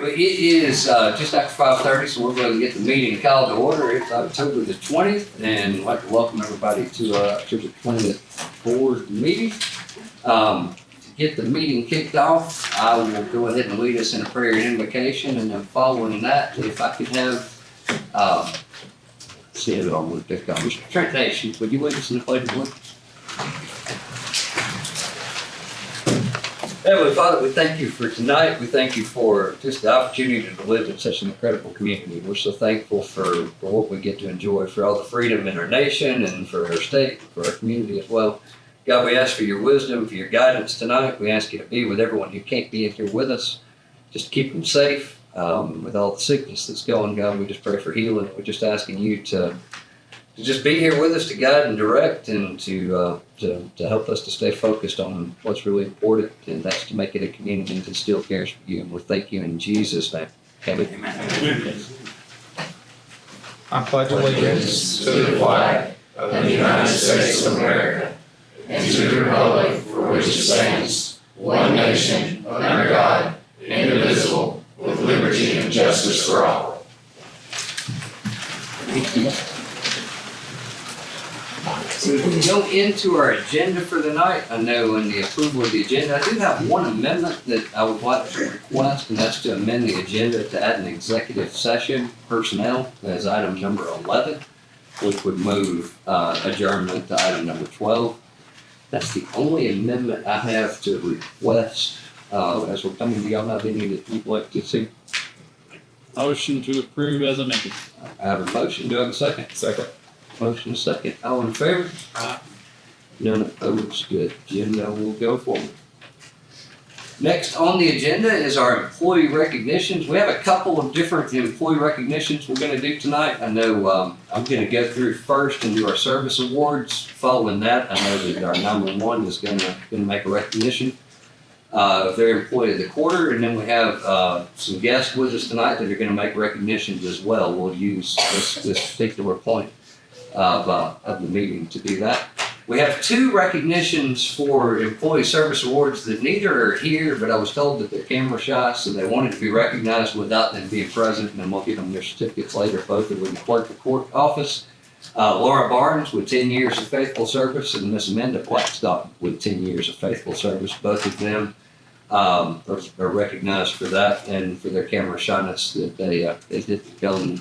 but it is just after 5:30, so we're going to get the meeting called to order. It's October the 20th, and I'd like to welcome everybody to October 20th board meeting. To get the meeting kicked off, I will go ahead and lead us in a prayer and invocation, and then following that, if I could have, see it on with pick on Mr. Trent Nation, would you lead us in the pledge of allegiance? Heavenly Father, we thank you for tonight. We thank you for just the opportunity to live in such an incredible community. We're so thankful for what we get to enjoy, for all the freedom in our nation and for our state, for our community as well. God, we ask for your wisdom, for your guidance tonight. We ask you to be with everyone who can't be in here with us. Just keep them safe with all the sickness that's going. God, we just pray for healing. We're just asking you to just be here with us to guide and direct and to help us to stay focused on what's really important, and that's to make it a community that still cares for you. And we thank you in Jesus' name. Amen. I pledge allegiance to the flag of the United States of America and to the republic for which it stands, one nation, under God, indivisible, with liberty and justice for all. Thank you. So we go into our agenda for the night. I know in the approval of the agenda, I do have one amendment that I would like to request, and that's to amend the agenda to add an executive session personnel as item number 11, which would move adjournment to item number 12. That's the only amendment I have to request as we're coming to y'all. Have any that you'd like to see? Motion to approve as amended. I have a motion. Do I have a second? Second. Motion second. All in favor? Aye. None opposed. Good. Agenda will go forward. Next on the agenda is our employee recognitions. We have a couple of different employee recognitions we're going to do tonight. I know I'm going to go through first and do our service awards. Following that, I know that our 911 is going to make a recognition of their employee of the quarter, and then we have some guests with us tonight that are going to make recognitions as well. We'll use this particular point of the meeting to do that. We have two recognitions for employee service awards that neither are here, but I was told that they're camera shy, so they wanted to be recognized without them being present, and then we'll give them their certificates later. Both are with the clerk of court office. Laura Barnes with 10 years of faithful service, and Miss Amanda Blackstock with 10 years of faithful service. Both of them are recognized for that and for their camera shyness that they did go and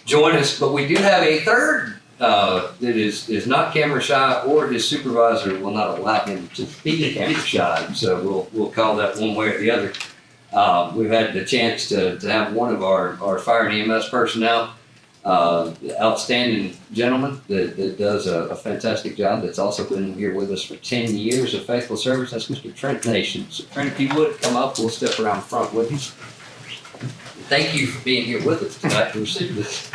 join us. But we do have a third that is not camera shy, or his supervisor will not allow him to be camera shy. So we'll call that one way or the other. We've had the chance to have one of our fire and EMS personnel, outstanding gentleman that does a fantastic job, that's also been here with us for 10 years of faithful service. That's Mr. Trent Nation. So Trent, if you would come up, we'll step around front with you. Thank you for being here with us tonight to receive this.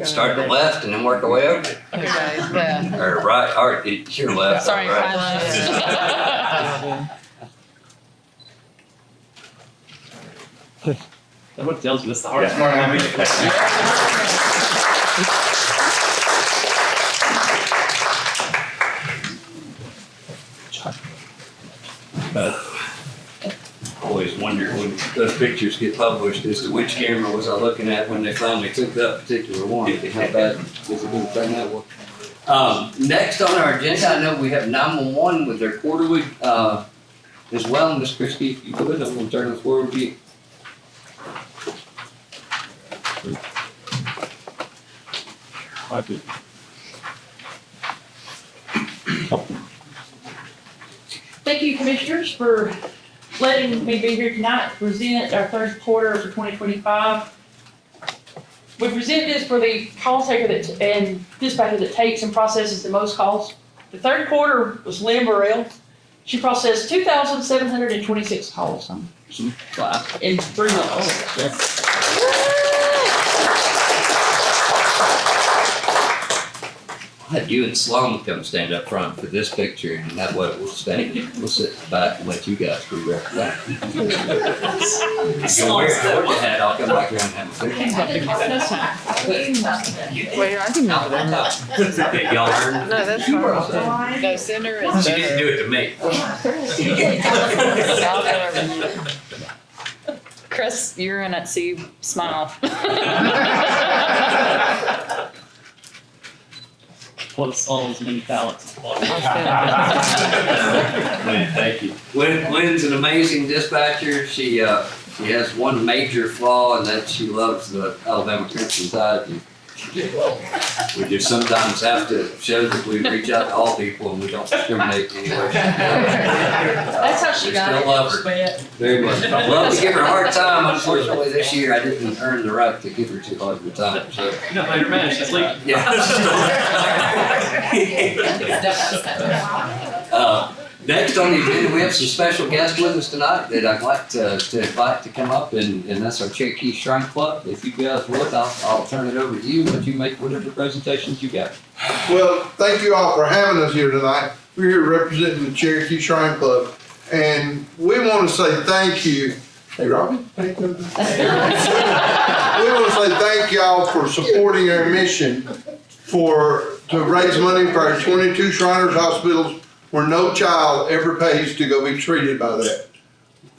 Start at the left and then work our way over. Okay, guys. Yeah. Or right, all right, it's your left. Sorry, right. my left. What tells you this the hardest part of Always wonder when those pictures get published as to which camera was I looking at when they finally took that particular one. How bad was it going to turn that one? Next on our agenda, I know we have 911 with their quarterly as well. Miss Christie, if you could, I'm going to turn the floor over to you. I do. Thank you, Commissioners, for letting me be here tonight to present our third quarter for 2025. We present this for the call taker and dispatcher that takes and processes the most calls. The third quarter was Lynn Burrell. She processed 2,726 calls in 3 months. I'll have you and Sloan come stand up front for this picture, and that way we'll stay. We'll sit back and let you guys be represented. If you wear the hat, I'll come back around and have a picture. Wait, I can move them. Okay, y'all heard? No, that's fine. No, center is She didn't better. do it to me. I'll go over you. Chris, you're in it, see, smile. What a soul's many talents. Thank you. Lynn's an amazing dispatcher. She has one major flaw, and that she loves the Alabama Crimson Tide. We just sometimes have to show that we reach out to all people and we don't discriminate anyway. That's how she got it. Still love her. Very much. Love to give her a hard time. Unfortunately, this year I didn't earn the right to give her too hard of a time. So. You know, your man, she's leaving. Yeah. Next on the agenda, we have some special guests with us tonight that I'd like to invite to come up, and that's our Cherokee Shrine Club. If you guys would, I'll turn it over to you and let you make whatever presentations you got. Well, thank you all for having us here tonight. We're here representing the Cherokee Shrine Club, and we want to say thank you. Hey, Robbie. We want to say thank y'all for supporting our mission to raise money for our 22 Shriners hospitals where no child ever pays to go be treated by that.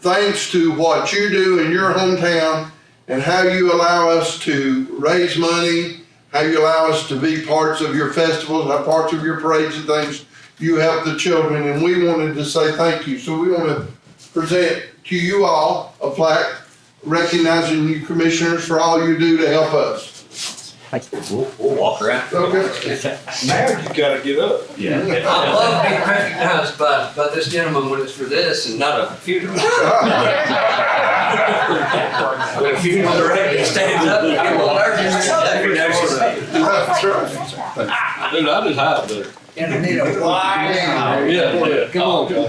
Thanks to what you do in your hometown and how you allow us to raise money, how you allow us to be parts of your festivals, parts of your parades and things, you help the children, and we wanted to say thank you. So we want to present to you all a plaque recognizing you commissioners for all you do to help us. We'll walk around. Okay. Now you gotta get up. I love being recognized by this gentleman when it's for this and not a funeral. When a funeral director stands up and get a little nervous. That's right. Dude, I just hide there. And I need a wide. Yeah. Come on. No,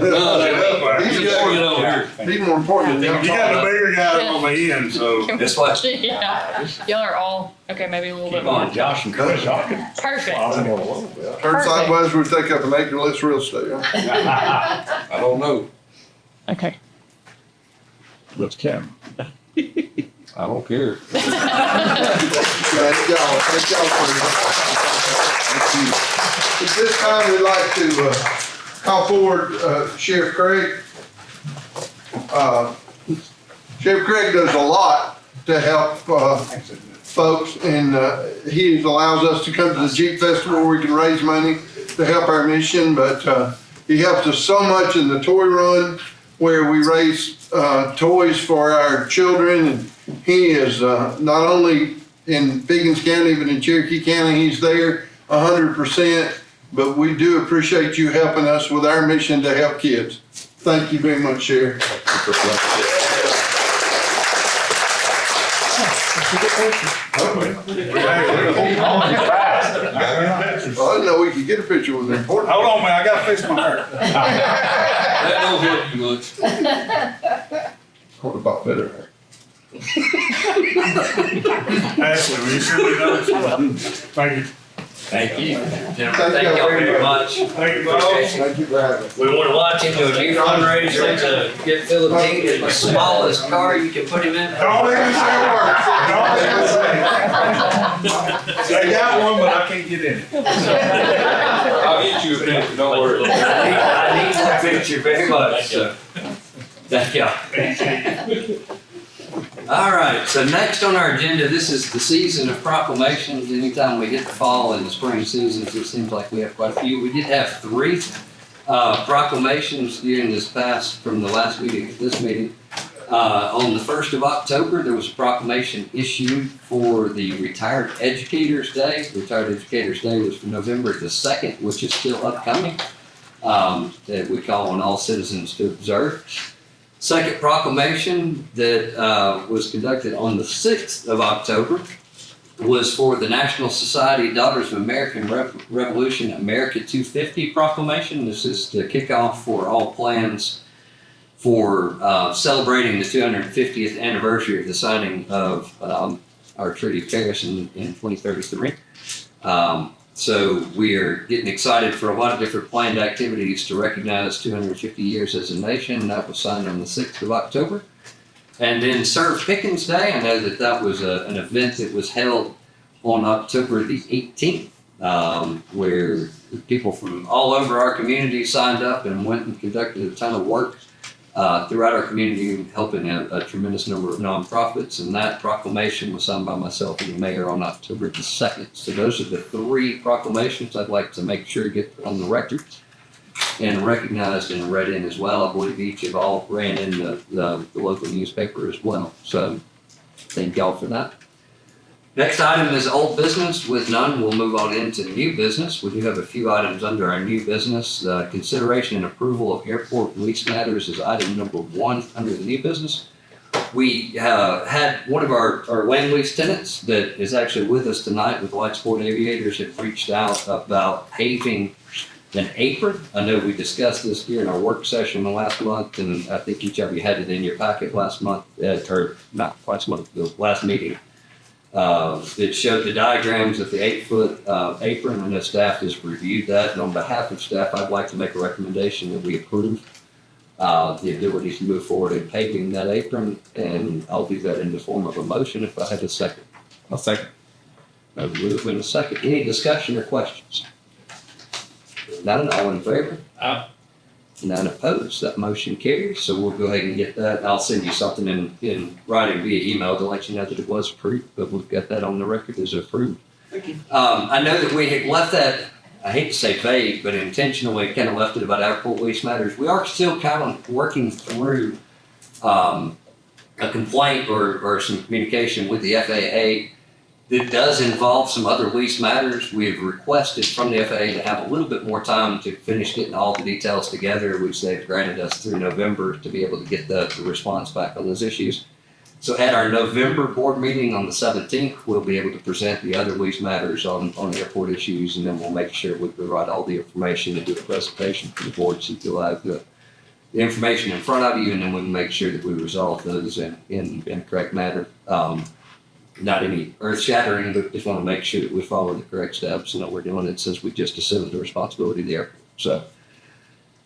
He's get over here. He's more important than You got the bigger guy on the end, so. This way. Yeah. Y'all are all, okay, maybe a little bit Come on, more. Josh and Chris. Perfect. Turn sideways, we take up an acre-less real estate. Huh? I don't know. Okay. Let's count. I don't care. Thank y'all for At this time, we'd like to call forward Sheriff Craig. Sheriff Craig does a lot to help folks, and he allows us to come to the Jeep Festival where we can raise money to help our mission, but he helps us so much in the toy run where we raise toys for our children, and he is not only in Pickens County, but in Cherokee County, he's there 100%, but we do appreciate you helping us with our mission to help kids. Thank you very much, Sheriff. Well, I didn't know we could get a picture with him. Hold on, man, I gotta fix my hair. That don't help you much. What about better? Ashley, will you send me those? Thank you. Thank you. Gentlemen, thank y'all very much. Thank you, boss. Thank you for having us. We want to launch into a new fundraiser to get Philippine in the smallest car you can put him in. Don't even say a word. Don't even say. They got one, but I can't get in it. I'll get you a picture, don't worry. I need that picture very much. So. Thank y'all. All right, so next on our agenda, this is the season of proclamations. Anytime we hit the fall and the spring seasons, it seems like we have quite a few. We did have 3 proclamations during from the last meeting to this meeting. On the 1st of October, there was a proclamation issued for the Retired Educators Day. Retired Educators Day was for November the 2nd, which is still upcoming, that we call on all citizens to observe. Second proclamation that was conducted on the 6th of October was for the National Society Daughters of American Revolution America 250 proclamation. This is the kickoff for all plans for celebrating the 250th anniversary of the signing of our Treaty of Paris in 2033. So we are getting excited for a lot of different planned activities to recognize 250 years as a nation. That was signed on the 6th of October. And then Serve Pickens Day, I know that was an event that was held on October the 18th, where people from all over our community signed up and went and conducted a ton of work throughout our community, helping a tremendous number of nonprofits. And that proclamation was signed by myself and the mayor on October the 2nd. So those are the 3 proclamations I'd like to make sure to get on the record and recognized and read in as well. I believe each of all ran in the local newspaper as well. So thank y'all for that. Next item is old business. With none, we'll move on into new business. We do have a few items under our new business. Consideration and approval of airport lease matters is item number 1 under the new business. We had one of our land lease tenants that is actually with us tonight with Light Sport Aviators had reached out about paving an apron. I know we discussed this during our work session the last month, and I think each of you had it in your packet last month, or not last month, the last meeting. It showed the diagrams of the 8-foot apron, and the staff has reviewed that. And on behalf of staff, I'd like to make a recommendation that we approve the ability to move forward in paving that apron, and I'll do that in the form of a motion if I have a second. I'll second. I'll move in a second. Any discussion or questions? None, all in favor? Aye. None opposed. That motion carries. So we'll go ahead and get that. I'll send you something in writing via email to let you know that it was approved, but we've got that on the record as approved. Thank you. I know that we had left that, I hate to say vague, but intentionally kind of left it about airport lease matters. We are still kind of working through a complaint or some communication with the FAA that does involve some other lease matters. We've requested from the FAA to have a little bit more time to finish getting all the details together, which they've granted us through November to be able to get the response back on those issues. So at our November board meeting on the 17th, we'll be able to present the other lease matters on airport issues, and then we'll make sure we provide all the information and do a presentation for the board so you'll have the information in front of you, and then we'll make sure that we resolve those in the correct manner. Not any earth shattering, but just want to make sure that we follow the correct steps and what we're doing. It says we just assumed the responsibility of the airport. So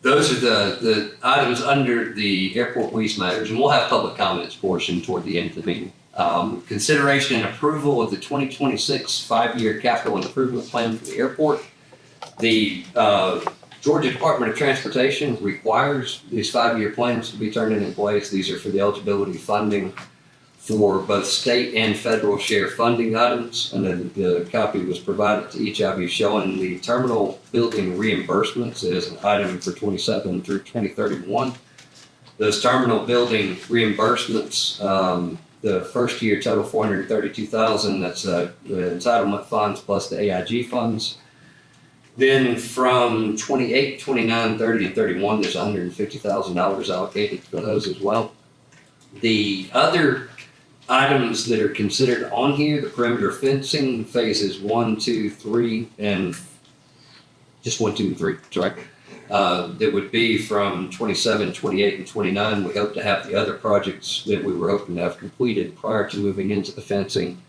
those are the items under the airport lease matters, and we'll have public comments portion toward the end of the meeting. Consideration and approval of the 2026 5-year capital improvement plan for the airport. The Georgia Department of Transportation requires these 5-year plans to be turned into place. These are for the eligibility funding for both state and federal share funding items. And then the copy was provided to each of you showing the terminal building reimbursements as an item for 27 through 2031. Those terminal building reimbursements, the first year total $432,000, that's the entitlement funds plus the AIG funds. Then from 28, 29, 30, and 31, there's $150,000 allocated for those as well. The other items that are considered on here, the perimeter fencing, phases 1, 2, 3, and just 1, 2, and 3, sorry. That would be from 27, 28, and 29. We hope to have the other projects that we were hoping to have completed prior to moving into the fencing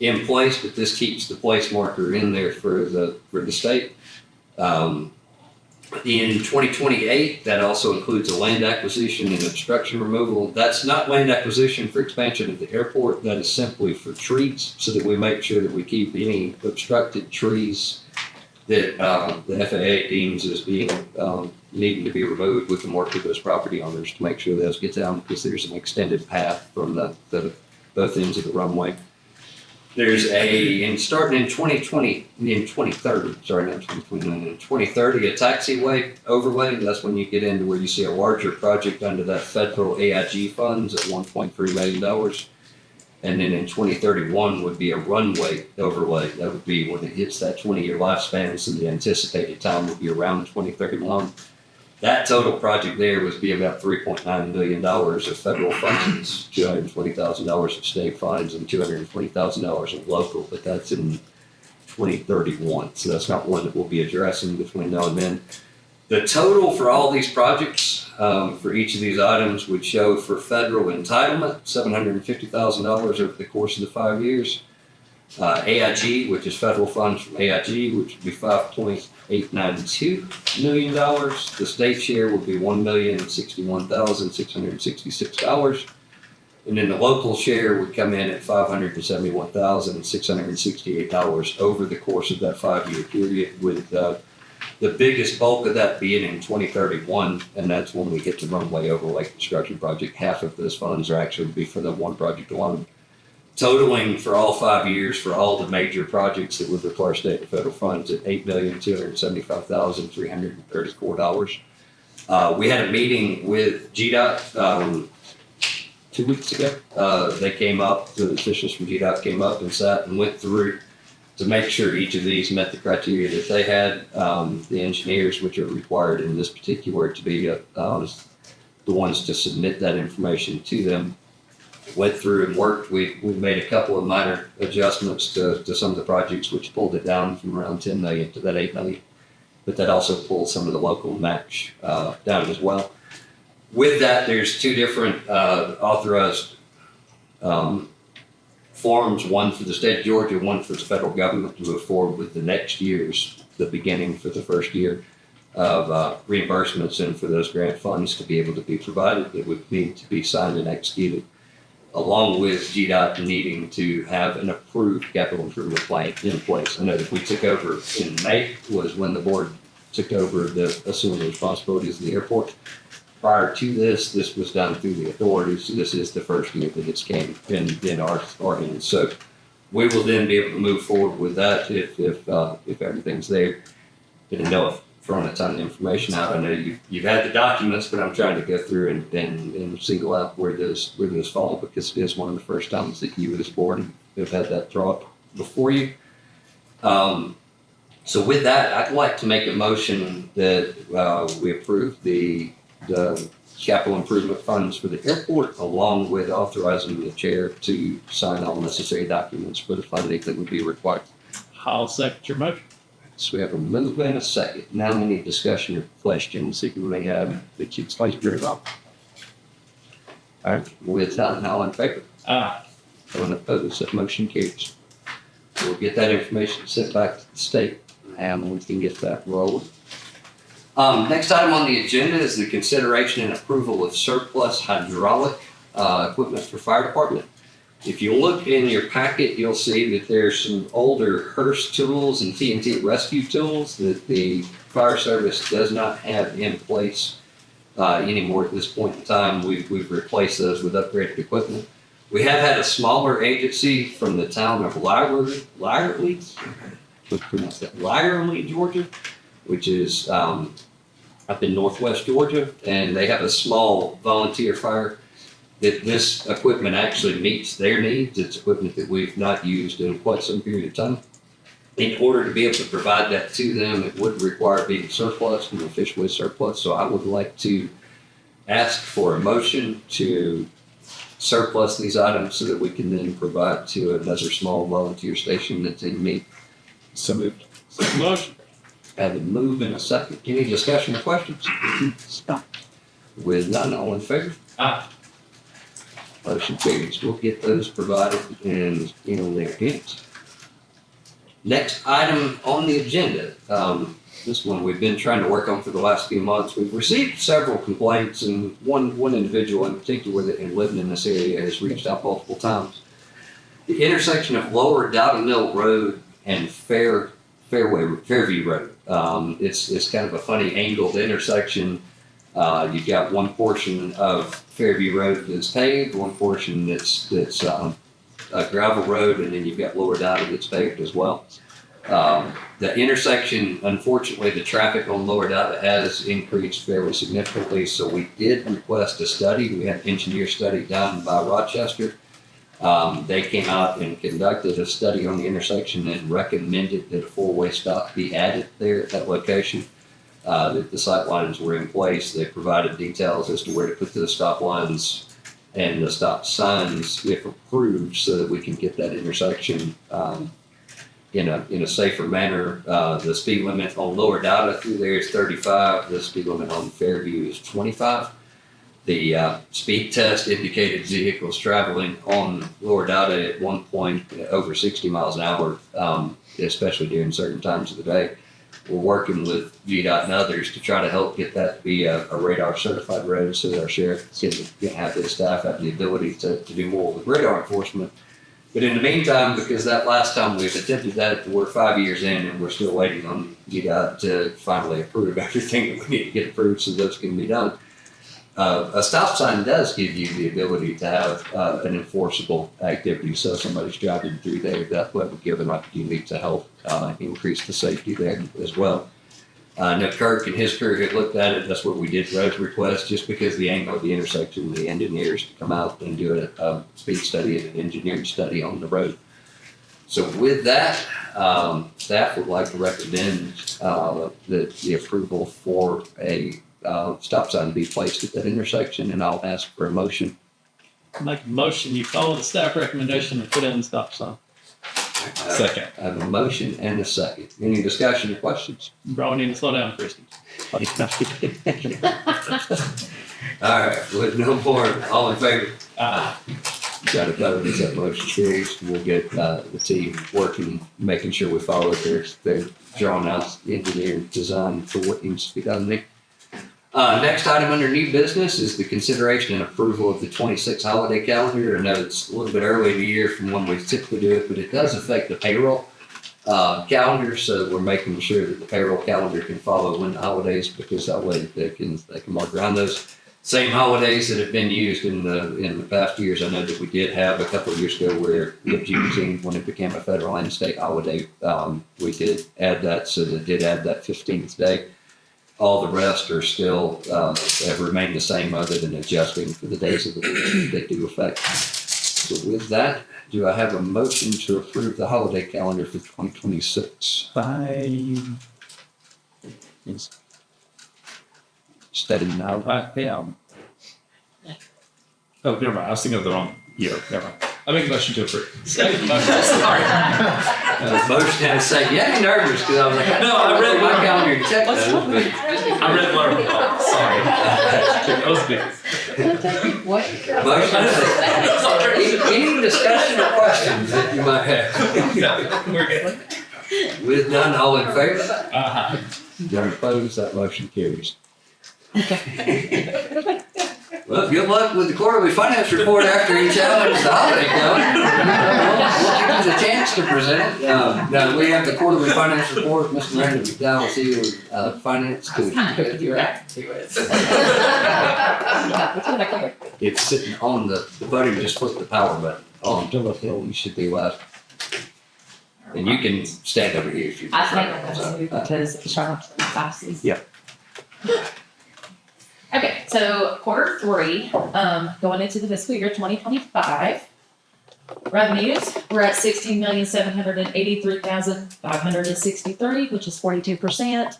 in place, but this keeps the place marker in there for the state. In 2028, that also includes a land acquisition and obstruction removal. That's not land acquisition for expansion of the airport. That is simply for trees, so that we make sure that we keep any obstructed trees that the FAA deems as being needing to be removed. We can work with those property owners to make sure those get down, because there's an extended path from the both ends of the runway. There's starting in 2030, in 2030, a taxiway overlay. That's when you get into where you see a larger project under that federal AIG funds at $1.3 million. And then in 2031 would be a runway overlay. That would be when it hits that 20-year lifespan, so the anticipated time would be around 2031. That total project there would be about $3.9 billion of federal funds, $220,000 of state funds, and $220,000 of local, but that's in 2031. So that's not one that we'll be addressing between now and then. The total for all these projects, for each of these items, would show for federal entitlement, $750,000 over the course of the 5 years. AIG, which is federal funds from AIG, which would be $5.892 million. The state share would be $1,061,666. And then the local share would come in at $571,668 over the course of that 5-year period, with the biggest bulk of that being in 2031, and that's when we get to runway overlay construction project. Half of those funds are actually be for the one project alone, totaling for all 5 years for all the major projects that would require state and federal funds at $8,275,334. We had a meeting with GDOT 2 weeks ago. They came up, the officials from GDOT came up and sat and went through to make sure each of these met the criteria that they had. The engineers, which are required in this particular to be the ones to submit that information to them, went through and worked. We made a couple of minor adjustments to some of the projects, which pulled it down from around 10 million to that 8 million. But that also pulled some of the local match down as well. With that, there's two different authorized forms, one for the state of Georgia, one for the federal government to move forward with the next year's, the beginning for the first year of reimbursements, and for those grant funds to be able to be provided, it would need to be signed and executed, along with GDOT needing to have an approved capital improvement plan in place. I know that we took over in May was when the board took over assuming the responsibilities of the airport. Prior to this was done through the authorities. This is the first year that it's came in our hands. So we will then be able to move forward with that if everything's there. Didn't know if throwing a ton of information out. I know you've had the documents, but I'm trying to go through and single out where those fall, because it is one of the first times that you as board have had that thought before you. So with that, I'd like to make a motion that we approve the capital improvement funds for the airport, along with authorizing the chair to sign all necessary documents for the funding that would be required. I'll second your motion. So we have a move and a second. Now we need discussion or questions that you may have that you'd like to bring up. All right, with that, all in favor? Aye. Anyone opposed? That motion carries. We'll get that information sent back to the state, and we can get that rolling. Next item on the agenda is the consideration and approval of surplus hydraulic equipment for fire department. If you look in your packet, you'll see that there's some older Hearst tools and TNT rescue tools that the fire service does not have in place anymore at this point in time. We've replaced those with upgraded equipment. We have had a smaller agency from the town of Lyerly, Georgia, which is up in northwest Georgia, and they have a small volunteer fire. That this equipment actually meets their needs. It's equipment that we've not used in quite some period of time. In order to be able to provide that to them, it would require being surplus and officially surplus. So I would like to ask for a motion to surplus these items so that we can then provide to another small volunteer station that's in need. So moved. Second motion. Have a move and a second. Any discussion or questions? With none, all in favor? Aye. Motion carries. We'll get those provided and in their hands. Next item on the agenda. This one we've been trying to work on for the last few months. We've received several complaints, and one individual in particular that had lived in this area has reached out multiple times. The intersection of Lower Dowda Mill Road and Fairview Road. It's kind of a funny angled intersection. You've got one portion of Fairview Road that's paved, one portion that's a gravel road, and then you've got Lower Dowda that's paved as well. The intersection, unfortunately, the traffic on Lower Dowda has increased fairly significantly, so we did request a study. We had an engineer study done by Rochester. They came out and conducted a study on the intersection and recommended that a four-way stop be added there at that location. That the sight lines were in place. They provided details as to where to put the stop lines and the stop signs if approved, so that we can get that intersection in a safer manner. The speed limit on Lower Dowda through there is 35. The speed limit on Fairview is 25. The speed test indicated vehicles traveling on Lower Dowda at one point over 60 miles an hour, especially during certain times of the day. We're working with VDOT and others to try to help get that to be a radar certified road so that our sheriff can have his staff have the ability to do more with radar enforcement. But in the meantime, because that last time we've attempted that, we're 5 years in and we're still waiting on VDOT to finally approve everything that we need to get approved so those can be done. A stop sign does give you the ability to have an enforceable activity. So if somebody's driving through there, that would give an opportunity to help increase the safety there as well. Now Kirk and his crew had looked at it. That's what we did road request, just because the angle of the intersection, the engineers to come out and do a speed study and an engineering study on the road. So with that, staff would like to recommend the approval for a stop sign to be placed at that intersection, and I'll ask for a motion. Make a motion, you follow the staff recommendation and put in the stop sign. Second. I have a motion and a second. Any discussion or questions? Bro, we need to slow down, Christie. All right, with no more, all in favor? Ah, Got it voted as that motion carries. We'll get the team working, making sure we follow their drawn out engineered design for what needs to be done there. Next item under new business is the consideration and approval of the 26 holiday calendar. I know it's a little bit early in the year from when we typically do it, but it does affect the payroll calendar. So we're making sure that the payroll calendar can follow when the holidays, because that way they can mark around those same holidays that have been used in the past years. I know that we did have a couple of years ago where with Juneteenth, when it became a federal and state holiday, we did add that. So they did add that 15th day. All the rest are still have remained the same, other than adjusting for the days of the week they do affect. So with that, do I have a motion to approve the holiday calendar for 2026? Steady now. 5 p.m. Oh, never mind. I was thinking of the wrong year. Never mind. I make a motion to approve. Second motion. Sorry. Motion and a second. Yeah, you're nervous because I was like, No, I read my calendar and checked those. I read the letter. Sorry. That was big. Motion and a second. Any discussion or questions that you might have? No, we're good. With none, all in favor? Uh-huh. None opposed, that motion carries. Well, good luck with the quarterly finance report after each challenge the holiday calendar. We'll give you the chance to present. Now we have the quarterly finance report. Mr. Randy McDowell, CEO finance. It's sitting on the buddy. Just flip the power button. You should be left. And you can stand over here if you. I think that's because it's trying to fast. Yeah. Okay, so quarter three, going into the fiscal year 2025, revenues, we're at 16,783,563, which is 42%.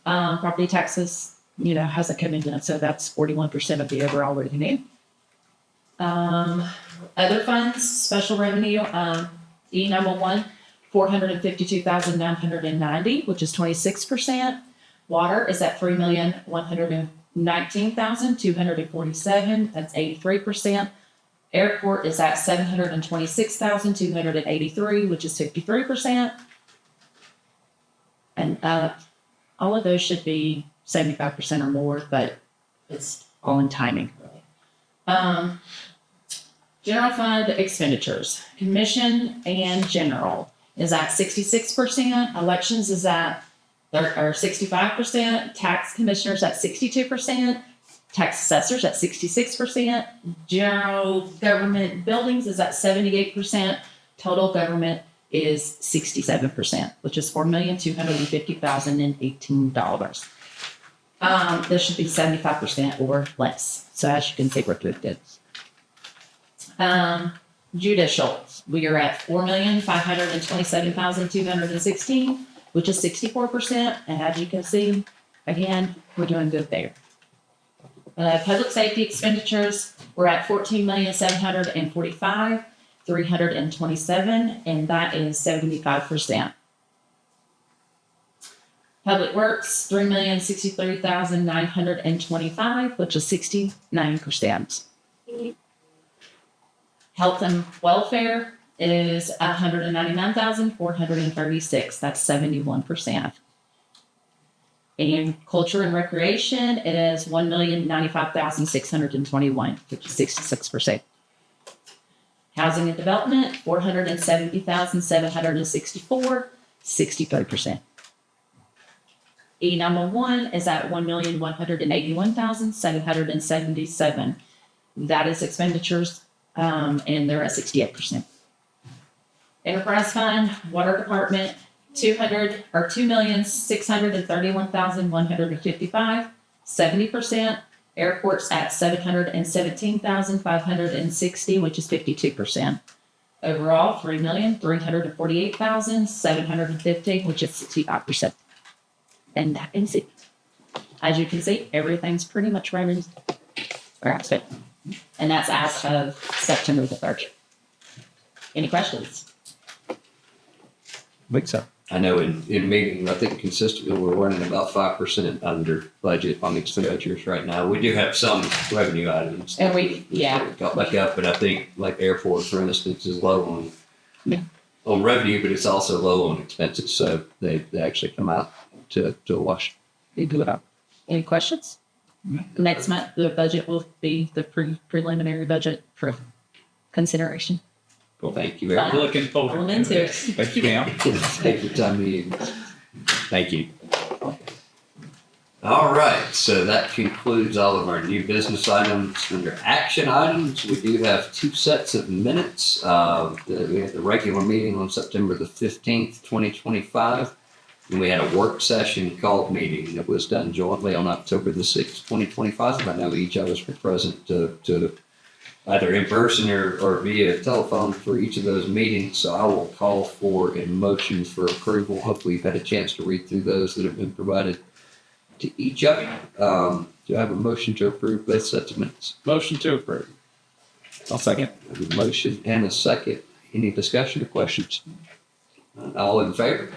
Property taxes, hasn't come in yet, so that's 41% of the overall revenue. Other funds, special revenue, E911, 452,990, which is 26%. Water is at 3,119,247. That's 83%. Airport is at 726,283, which is 53%. And all of those should be 75% or more, but it's all in timing. General fund expenditures, commission and general is at 66%. Elections is at 65%, tax commissioners at 62%, tax assessors at 66%, general government buildings is at 78%, total government is 67%, which is $4,250,018. This should be 75% or less. So as you can see, we're good. Judicial, we are at 4,527,216. which is 64%, and as you can see, again, we're doing good there. Public safety expenditures, we're at 14,745,327, and that is 75%. Public Works, $3,063,925, which is 69%. Health and Welfare is $199,436. That's 71%. And Culture and Recreation, it is $1,095,621, which is 66%. Housing and Development, $470,764, 63%. E911 is at $1,181,777. That is expenditures, and they're at 68%. Enterprise Fund, Water Department, $2,631,155, 70%. Airports at $717,560, which is 52%. Overall, $3,348,750, which is 65%. And that is it. As you can see, everything's pretty much right in grasp it. And that's as of September the 3rd. Any questions? I think so. I know in meetings, I think consistently we're running about 5% under budget on expenditures right now. We do have some revenue items. And we, yeah. Got back up, but I think like airport, for instance, is low on revenue, but it's also low on expenses. So they actually come out to a wash. They do it up. Any questions? Next month, the budget will be the preliminary budget for consideration. Well, thank you very much. Looking forward. Roll into it. Thank you, ma'am. Take your time meeting. Thank you. All right, so that concludes all of our new business items. Under action items, we do have 2 sets of minutes. We had the regular meeting on September the 15th, 2025. And we had a work session called meeting that was done jointly on October the 6th, 2025. I know each of us were present to either in person or via telephone for each of those meetings. So I will call for a motion for approval. Hopefully you've had a chance to read through those that have been provided to each of you. Do I have a motion to approve both sets of minutes? Motion to approve. I'll second. I have a motion and a second. Any discussion or questions? All in favor?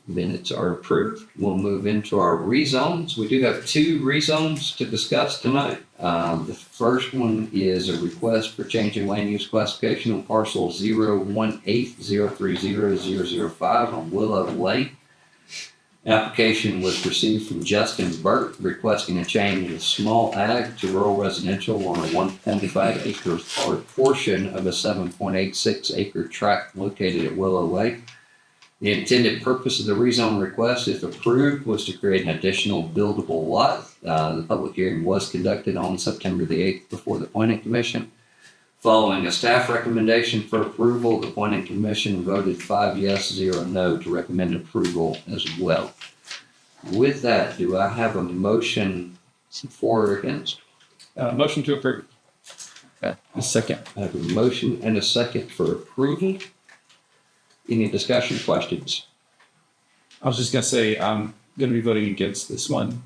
Minutes are approved. We'll move into our rezones. We do have 2 rezones to discuss tonight. The first one is a request for changing land use classification on parcel 018030005 on Willow Lane. Application was received from Justin Burke requesting a change of small ag to rural residential on a 1.5 acre portion of a 7.86 acre tract located at Willow Lake. The intended purpose of the rezone request, if approved, was to create an additional buildable lot. The public hearing was conducted on September the 8th before the Planning Commission. Following a staff recommendation for approval, the Planning Commission voted 5 yes, 0 no to recommend approval as well. With that, do I have a motion for or against? Motion to approve. A second. I have a motion and a second for approval. Any discussion, questions? I was just gonna say, I'm gonna be voting against this one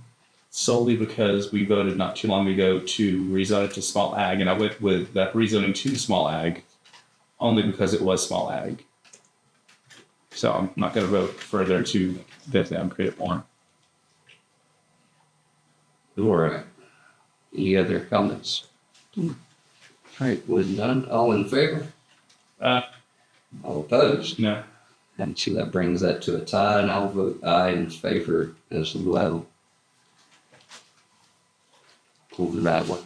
solely because we voted not too long ago to rezone it to small ag, and I went with that rezoning to small ag only because it was small ag. So I'm not gonna vote further to vet them, create more. All right. Any other comments? All right, with none, all in favor? All opposed? No. And so that brings that to a tie, and I'll vote aye in favor as well. Cool with that one.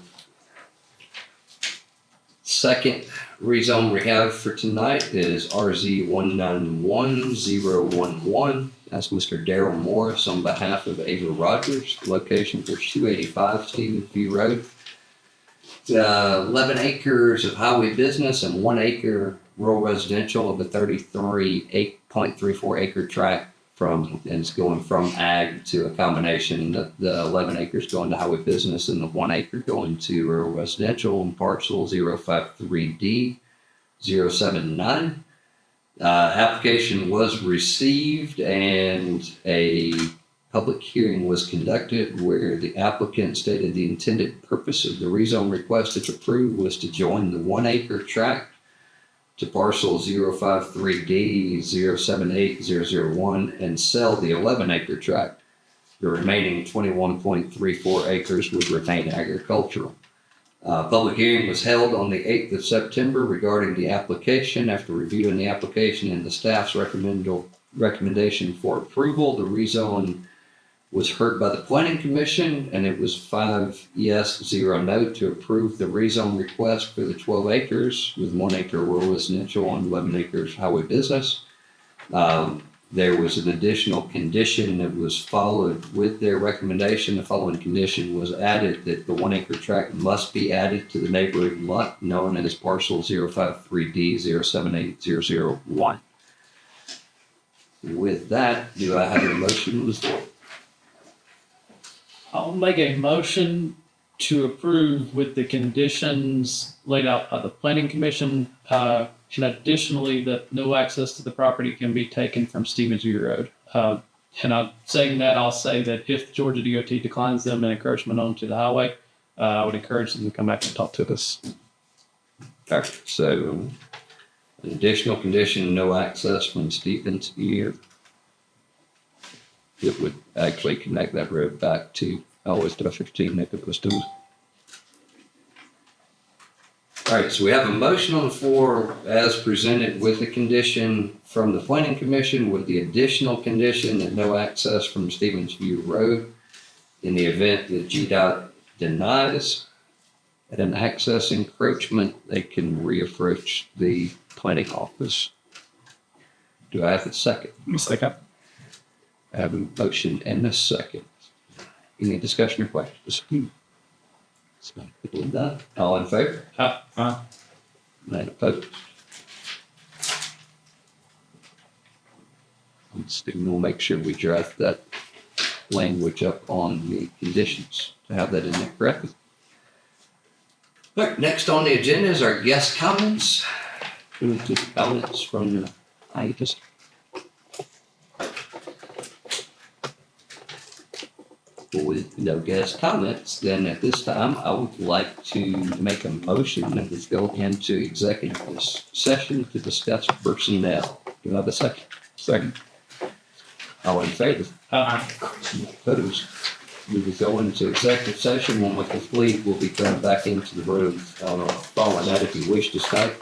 Second rezone we have for tonight is RZ 191011. That's Mr. Darrell Morris on behalf of Ava Rogers. Location for 285 Stevens View Road. 11 acres of highway business and 1 acre rural residential of a 33.34 acre tract and it's going from ag to a combination. The 11 acres going to highway business and the 1 acre going to rural residential on parcel 053D079. Application was received and a public hearing was conducted where the applicant stated the intended purpose of the rezone request, if approved, was to join the 1 acre tract to parcel 053D078001 and sell the 11-acre tract. The remaining 21.34 acres would remain agricultural. Public hearing was held on the 8th of September regarding the application. After reviewing the application and the staff's recommendation for approval, the rezone was heard by the Planning Commission, and it was 5 yes, 0 no to approve the rezone request for the 12 acres with 1 acre rural residential and 11 acres highway business. There was an additional condition that was followed with their recommendation. The following condition was added that the 1 acre tract must be added to the neighboring lot known as parcel 053D078001. With that, do I have a motion on the floor? I'll make a motion to approve with the conditions laid out by the planning commission. And additionally, that no access to the property can be taken from Stevensview Road. And I'm saying that, I'll say that if Georgia DOT declines them an encroachment onto the highway, I would encourage them to come back and talk to us. Okay, so an additional condition, no access from Stevensview. It would actually connect that road back to always to 15 if it was to. All right, so we have a motion on the floor as presented with the condition from the Planning Commission with the additional condition that no access from Stevensview Road. In the event that GDOT denies an access encroachment, they can reapproach the planning office. Do I have a second? Second. I have a motion and a second. Any discussion or questions? All in favor? None opposed? We'll make sure we draft that language up on the conditions to have that in there correctly. All right, next on the agenda is our guest comments. Move to the comments from the IEPS. With no guest comments, then at this time, I would like to make a motion that we go into executive session to discuss personnel. Do I have a second? Second. All in favor? Opposed? We will go into executive session. When we complete, we'll be coming back into the room. Following that, if you wish to stay.